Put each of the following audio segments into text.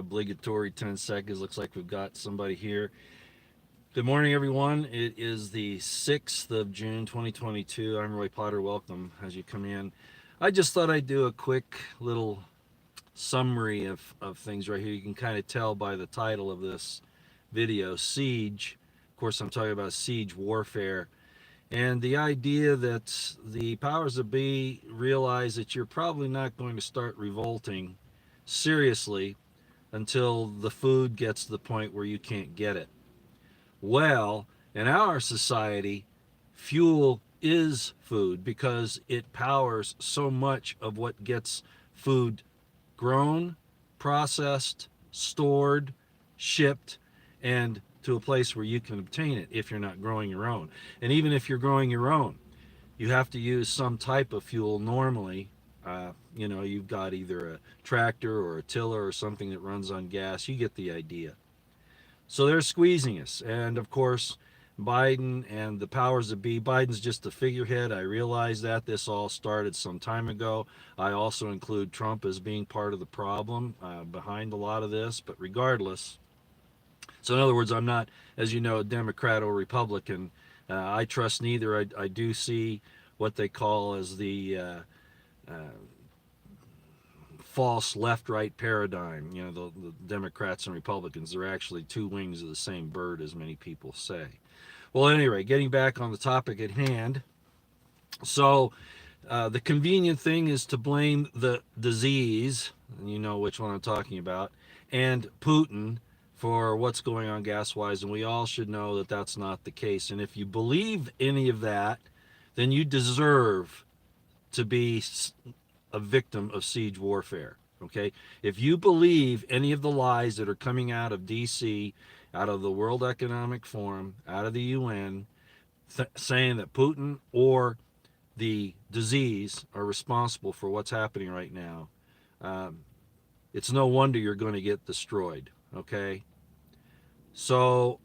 obligatory 10 seconds. Looks like we've got somebody here. Good morning, everyone. It is the 6th of June, 2022. I'm Roy Potter. Welcome as you come in. I just thought I'd do a quick little summary of things right here. You can kind of tell by the title of this video, Siege. Of course, I'm talking about siege warfare. And the idea that the powers that be realize that you're probably not going to start revolting seriously until the food gets to the point where you can't get it. Well, in our society, fuel is food because it powers so much of what gets food grown, processed, stored, shipped, and to a place where you can obtain it if you're not growing your own. And even if you're growing your own, you have to use some type of fuel normally. You've got either a tractor or a tiller or something that runs on gas. You get the idea. So they're squeezing us. And of course, Biden and the powers that be, Biden's just a figurehead. I realize that this all started some time ago. I also include Trump as being part of the problem behind a lot of this. But regardless, so in other words, I'm not, as you know, a Democrat or Republican. I trust neither. I do see what they call as the false left-right paradigm. The Democrats and Republicans, they're actually two wings of the same bird, as many people say. Well, at any rate, getting back on the topic at hand. So the convenient thing is to blame the disease, and you know which one I'm talking about, and Putin for what's going on gas-wise, and we all should know that that's not the case. And if you believe any of that, then you deserve to be a victim of siege warfare. Okay, if you believe any of the lies that are coming out of DC, out of the World Economic Forum, out of the UN, saying that Putin or the disease are responsible for what's happening right now, it's no wonder you're going to get destroyed. Okay, so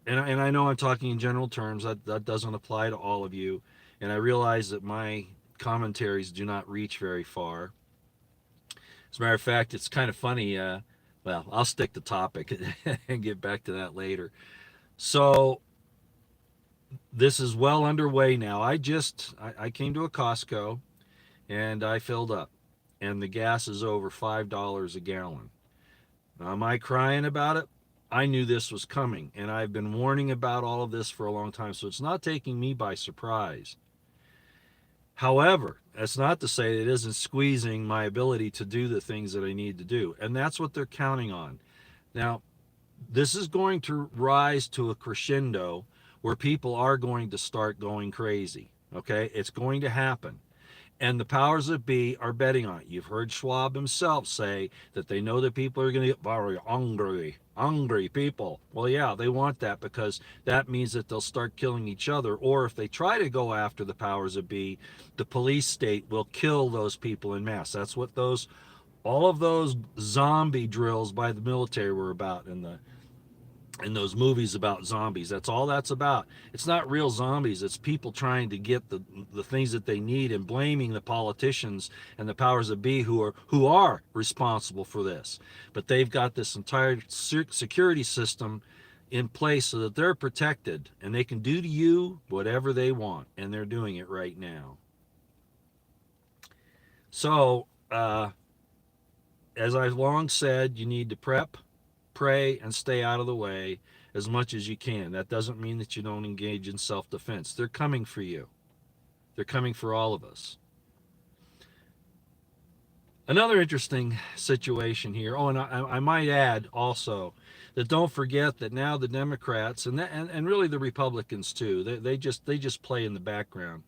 and I know I'm talking in general terms. That doesn't apply to all of you, and I realize that my commentaries do not reach very far. As a matter of fact, it's kind of funny. Well, I'll stick to topic and get back to that later. So this is well underway now. I came to a Costco and I filled up, and the gas is over $5 a gallon. Now, am I crying about it? I knew this was coming, and I've been warning about all of this for a long time, so it's not taking me by surprise. However, that's not to say it isn't squeezing my ability to do the things that I need to do, and that's what they're counting on. Now, this is going to rise to a crescendo where people are going to start going crazy. Okay, it's going to happen. And the powers that be are betting on it. You've heard Schwab himself say that they know that people are going to get very angry people. Well, yeah, they want that because that means that they'll start killing each other. Or if they try to go after the powers that be, the police state will kill those people in mass. That's what all of those zombie drills by the military were about in those movies about zombies. That's all that's about. It's not real zombies. It's people trying to get the things that they need and blaming the politicians and the powers that be who are responsible for this. But they've got this entire security system in place so that they're protected and they can do to you whatever they want, and they're doing it right now. So, as I've long said, you need to prep, pray, and stay out of the way as much as you can. That doesn't mean that you don't engage in self-defense. They're coming for you. They're coming for all of us. Another interesting situation here. Oh, and I might add also that don't forget that now the Democrats and really the Republicans too, they just play in the background.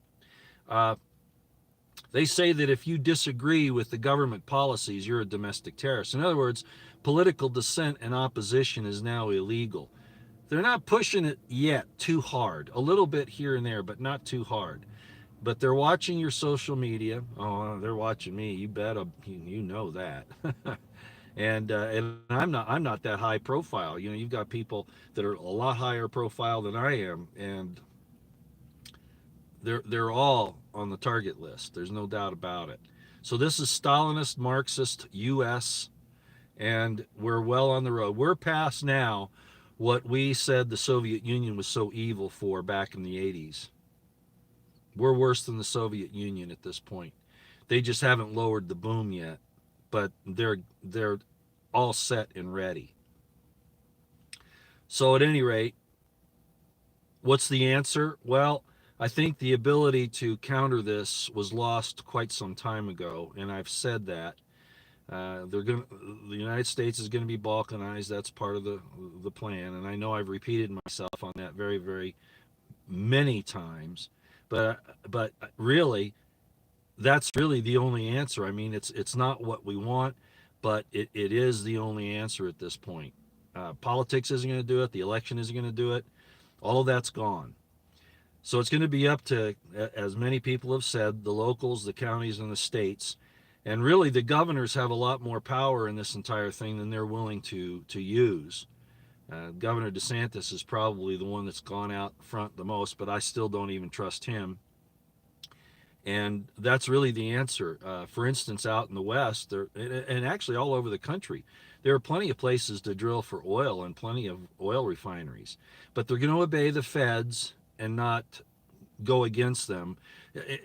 They say that if you disagree with the government policies, you're a domestic terrorist. In other words, political dissent and opposition is now illegal. They're not pushing it yet too hard. A little bit here and there, but not too hard. But they're watching your social media. Oh, they're watching me. You bet. You know that. And I'm not that high profile. You've got people that are a lot higher profile than I am, and they're all on the target list. There's no doubt about it. So this is Stalinist, Marxist, U.S., And we're well on the road. We're past now what we said the Soviet Union was so evil for back in the 80s. We're worse than the Soviet Union at this point. They just haven't lowered the boom yet, but they're all set and ready. So at any rate, what's the answer? Well, I think the ability to counter this was lost quite some time ago, and I've said that. The United States is going to be balkanized. That's part of the plan, and I know I've repeated myself on that very, very many times. But really, that's really the only answer. I mean, it's not what we want, but it is the only answer at this point. Politics isn't going to do it. The election isn't going to do it. All of that's gone. So it's going to be up to, as many people have said, the locals, the counties, and the states. And really, the governors have a lot more power in this entire thing than they're willing to use. Governor DeSantis is probably the one that's gone out front the most, but I still don't even trust him. And that's really the answer. For instance, out in the West, and actually all over the country, there are plenty of places to drill for oil and plenty of oil refineries. But they're going to obey the feds and not go against them.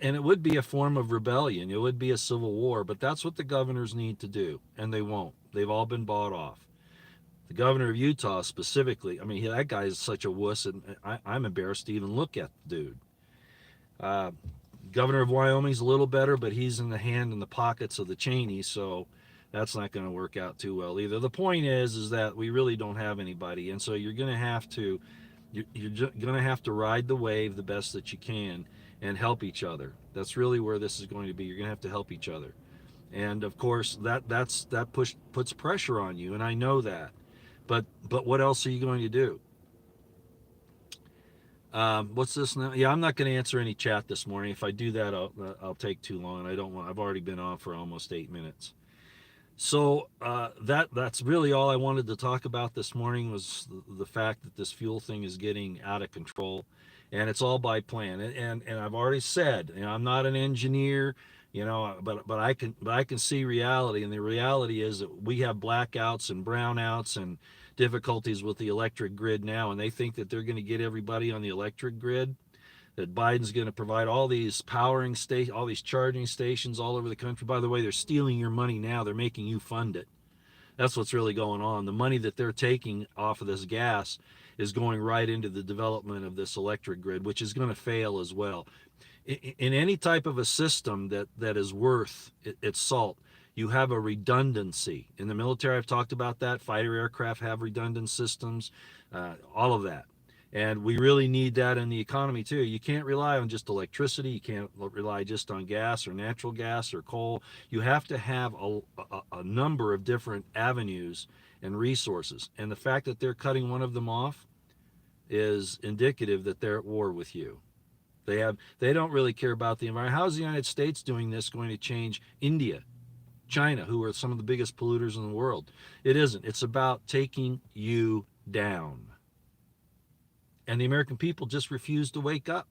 And it would be a form of rebellion. It would be a civil war, but that's what the governors need to do, and they won't. They've all been bought off. The governor of Utah specifically, I mean, that guy is such a wuss, and I'm embarrassed to even look at the dude. Uh, Governor of Wyoming's a little better, but he's in the hand and the pockets of the Cheneys, so that's not going to work out too well either. The point is that we really don't have anybody, and so you're going to have to going to have to ride the wave the best that you can and help each other. That's really where this is going to be. You're going to have to help each other, and of course that puts pressure on you, and I know that. But what else are you going to do? What's this now? Yeah, I'm not going to answer any chat this morning. If I do that, I'll take too long. I don't want. I've already been on for almost 8 minutes. So that's really all I wanted to talk about this morning was the fact that this fuel thing is getting out of control, and it's all by plan. And I've already said, I'm not an engineer, but I can see reality, and the reality is that we have blackouts and brownouts and difficulties with the electric grid now, and they think that they're going to get everybody on the electric grid, that Biden's going to provide all these all these charging stations all over the country. By the way, they're stealing your money now. They're making you fund it. That's what's really going on. The money that they're taking off of this gas is going right into the development of this electric grid, which is going to fail as well. In any type of a system that is worth its salt, you have a redundancy. In the military, I've talked about that. Fighter aircraft have redundant systems, all of that. And we really need that in the economy too. You can't rely on just electricity. You can't rely just on gas or natural gas or coal. You have to have a number of different avenues and resources. And the fact that they're cutting one of them off is indicative that they're at war with you. They don't really care about the environment. How is the United States doing this going to change India, China, who are some of the biggest polluters in the world? It isn't. It's about taking you down. And the American people just refuse to wake up.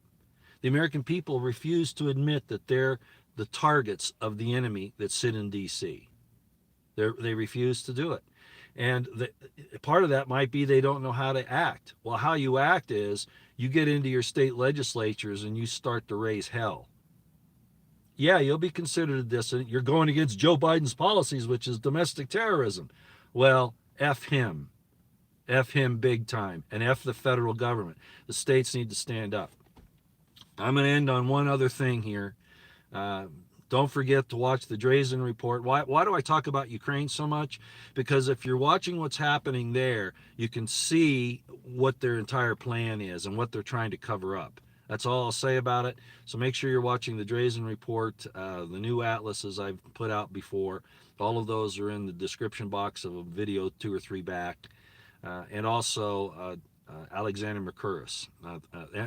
The American people refuse to admit that they're the targets of the enemy that sit in D.C. They refuse to do it. And part of that might be they don't know how to act. Well, how you act is you get into your state legislatures and you start to raise hell. Yeah, you'll be considered a dissident. You're going against Joe Biden's policies, which is domestic terrorism. Well, F him. F him big time, and F the federal government. The states need to stand up. I'm going to end on one other thing here. Don't forget to watch the Drazen report. Why do I talk about Ukraine so much? Because if you're watching what's happening there, you can see what their entire plan is and what they're trying to cover up. That's all I'll say about it. So make sure you're watching the Drazen report, the new atlases I've put out before. All of those are in the description box of a video 2 or 3 back. And also Alexander Mercouris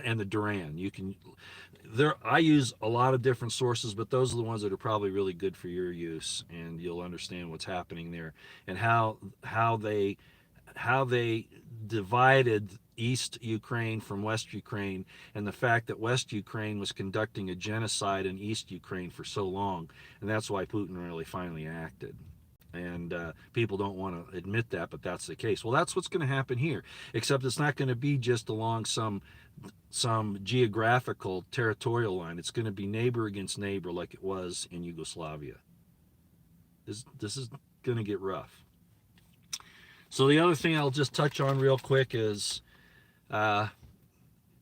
and the Duran. I use a lot of different sources, but those are the ones that are probably really good for your use, and you'll understand what's happening there and how they divided East Ukraine from West Ukraine, and the fact that West Ukraine was conducting a genocide in East Ukraine for so long, and that's why Putin really finally acted. And people don't want to admit that, but that's the case. Well, that's what's going to happen here, except it's not going to be just along some geographical territorial line. It's going to be neighbor against neighbor, like it was in Yugoslavia. This is going to get rough. So the other thing I'll just touch on real quick is uh,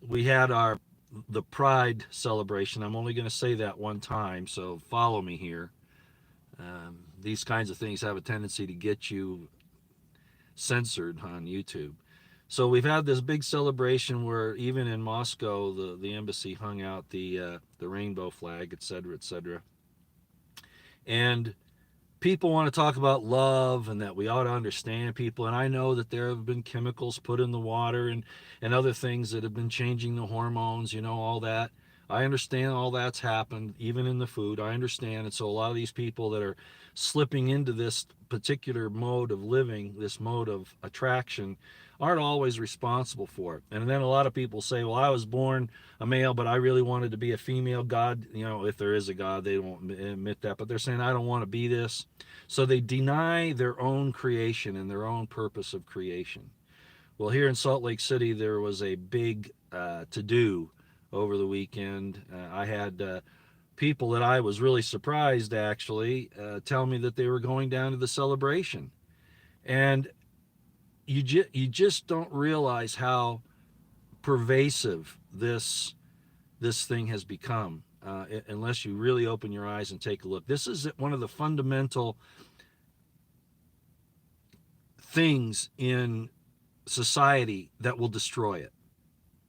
we had the Pride celebration. I'm only going to say that one time, so follow me here. These kinds of things have a tendency to get you censored on YouTube. So we've had this big celebration where even in Moscow, the embassy hung out the rainbow flag, et cetera, et cetera. And people want to talk about love and that we ought to understand people. And I know that there have been chemicals put in the water and other things that have been changing the hormones, all that. I understand all that's happened, even in the food. I understand. And so a lot of these people that are slipping into this particular mode of living, this mode of attraction, aren't always responsible for it. And then a lot of people say, well, I was born a male, but I really wanted to be a female. God, if there is a God, they won't admit that. But they're saying, I don't want to be this. So they deny their own creation and their own purpose of creation. Well, here in Salt Lake City, there was a big to-do over the weekend. I had people that I was really surprised, actually, tell me that they were going down to the celebration. And you just don't realize how pervasive this thing has become unless you really open your eyes and take a look. This is one of the fundamental things in society that will destroy it.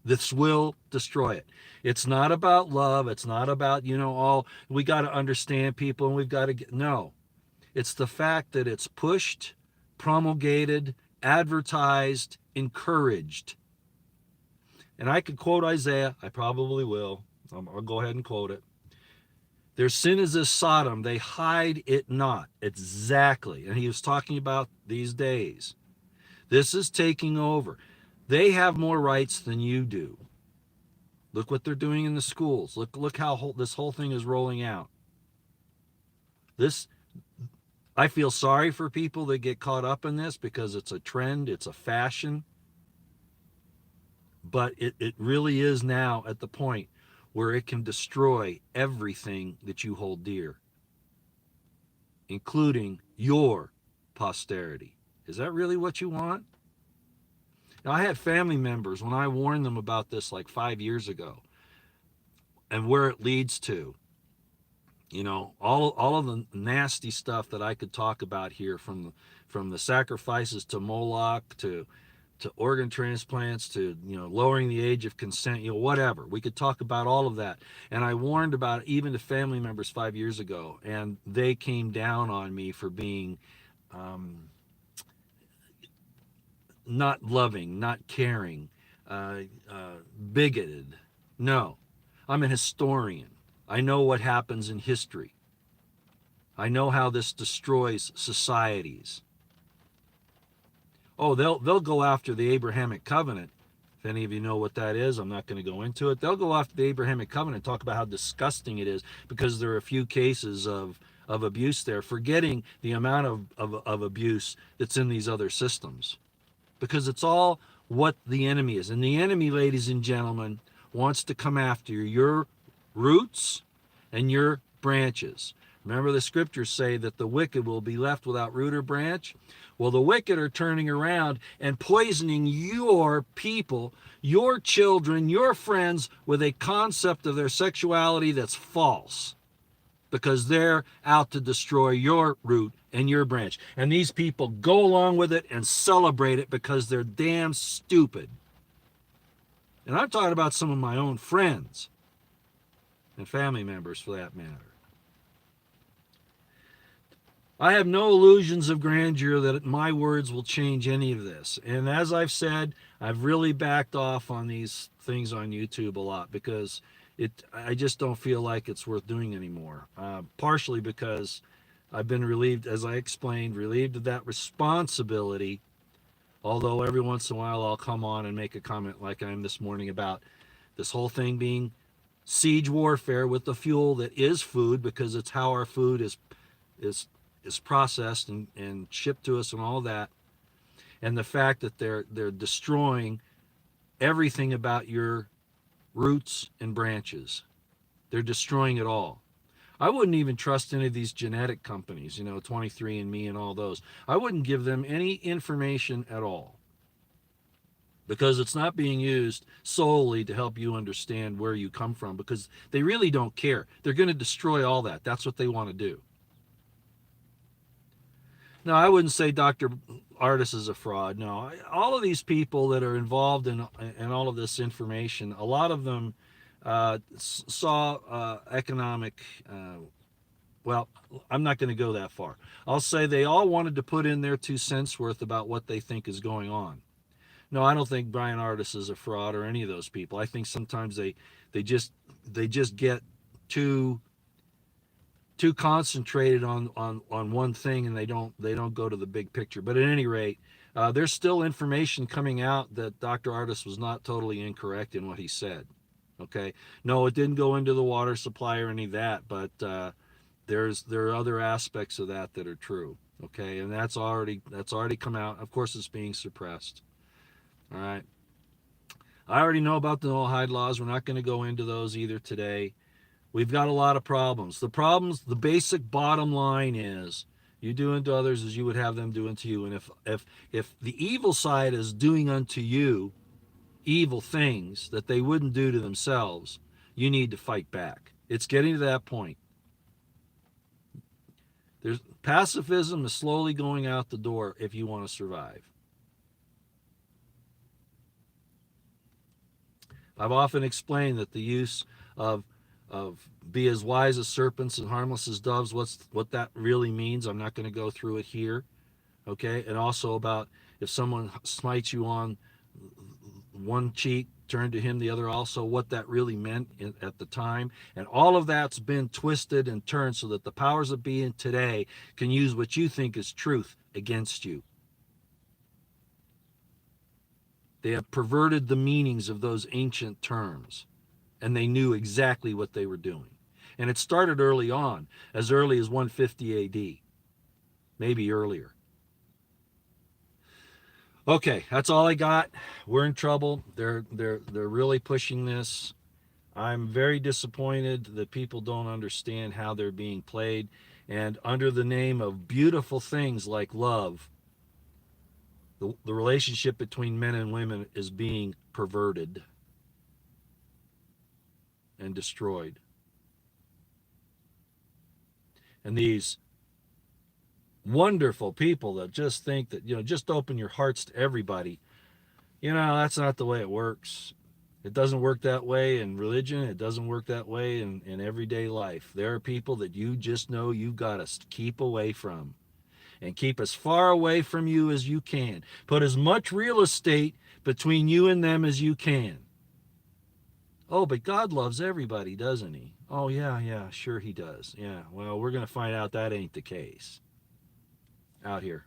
This will destroy it. It's not about love. It's not about, we got to understand people and we've got to get, no. It's the fact that it's pushed, promulgated, advertised, encouraged. And I could quote Isaiah. I probably will. I'll go ahead and quote it. Their sin is as Sodom. They hide it not. Exactly. And he was talking about these days. This is taking over. They have more rights than you do. Look what they're doing in the schools. Look how this whole thing is rolling out. I feel sorry for people that get caught up in this because it's a trend, it's a fashion. But it really is now at the point where it can destroy everything that you hold dear, including your posterity. Is that really what you want? Now, I had family members when I warned them about this like 5 years ago and where it leads to. All of the nasty stuff that I could talk about here, from the sacrifices to Moloch to organ transplants to lowering the age of consent, whatever. We could talk about all of that. And I warned about it even to family members 5 years ago, and they came down on me for being not loving, not caring, bigoted. No, I'm a historian. I know what happens in history. I know how this destroys societies. Oh, they'll go after the Abrahamic covenant. If any of you know what that is, I'm not going to go into it. They'll go after the Abrahamic covenant and talk about how disgusting it is because there are a few cases of abuse there, forgetting the amount of abuse that's in these other systems. Because it's all what the enemy is. And the enemy, ladies and gentlemen, wants to come after your roots and your branches. Remember, the scriptures say that the wicked will be left without root or branch. Well, the wicked are turning around and poisoning your people, your children, your friends with a concept of their sexuality that's false, because they're out to destroy your root and your branch. And these people go along with it and celebrate it because they're damn stupid. And I'm talking about some of my own friends and family members, for that matter. I have no illusions of grandeur that my words will change any of this. And as I've said, I've really backed off on these things on YouTube a lot because I just don't feel like it's worth doing anymore. Partially because I've been relieved, as I explained, relieved of that responsibility. Although every once in a while I'll come on and make a comment like I am this morning about this whole thing being siege warfare with the fuel that is food, because it's how our food is is processed and shipped to us and all that, and the fact that they're destroying everything about your roots and branches. They're destroying it all. I wouldn't even trust any of these genetic companies, 23andMe and all those. I wouldn't give them any information at all because it's not being used solely to help you understand where you come from, because they really don't care. They're going to destroy all that. That's what they want to do. No, I wouldn't say Dr. Ardis is a fraud. No, all of these people that are involved in all of this information, a lot of them saw economic. Well, I'm not going to go that far. I'll say they all wanted to put in their 2 cents worth about what they think is going on. No, I don't think Brian Ardis is a fraud or any of those people. I think sometimes they just they just get too too concentrated on one thing, and they don't go to the big picture. But at any rate, there's still information coming out that Dr. Ardis was not totally incorrect in what he said. Okay, no, it didn't go into the water supply or any of that, but there are other aspects of that are true. Okay, and that's already come out. Of course, it's being suppressed. All right. I already know about the no-hide laws. We're not going to go into those either today. We've got a lot of problems. The basic bottom line is you do unto others as you would have them do unto you. And if the evil side is doing unto you evil things that they wouldn't do to themselves, you need to fight back. It's getting to that point. Pacifism is slowly going out the door if you want to survive. I've often explained that the use of be as wise as serpents and harmless as doves, what that really means. I'm not going to go through it here. Okay, and also about if someone smites you on one cheek, turn to him the other also, what that really meant at the time. And all of that's been twisted and turned so that the powers that be in today can use what you think is truth against you. They have perverted the meanings of those ancient terms, and they knew exactly what they were doing. And it started early on, as early as 150 AD, maybe earlier. Okay, that's all I got. We're in trouble. They're really pushing this. I'm very disappointed that people don't understand how they're being played, and under the name of beautiful things like love, the relationship between men and women is being perverted and destroyed. And these wonderful people that just think that, just open your hearts to everybody, that's not the way it works. It doesn't work that way in religion. It doesn't work that way in everyday life. There are people that you just know you got to keep away from, and keep as far away from you as you can. Put as much real estate between you and them as you can. Oh, but God loves everybody, doesn't he? Oh, yeah, sure he does. Yeah, well, we're going to find out that ain't the case out here.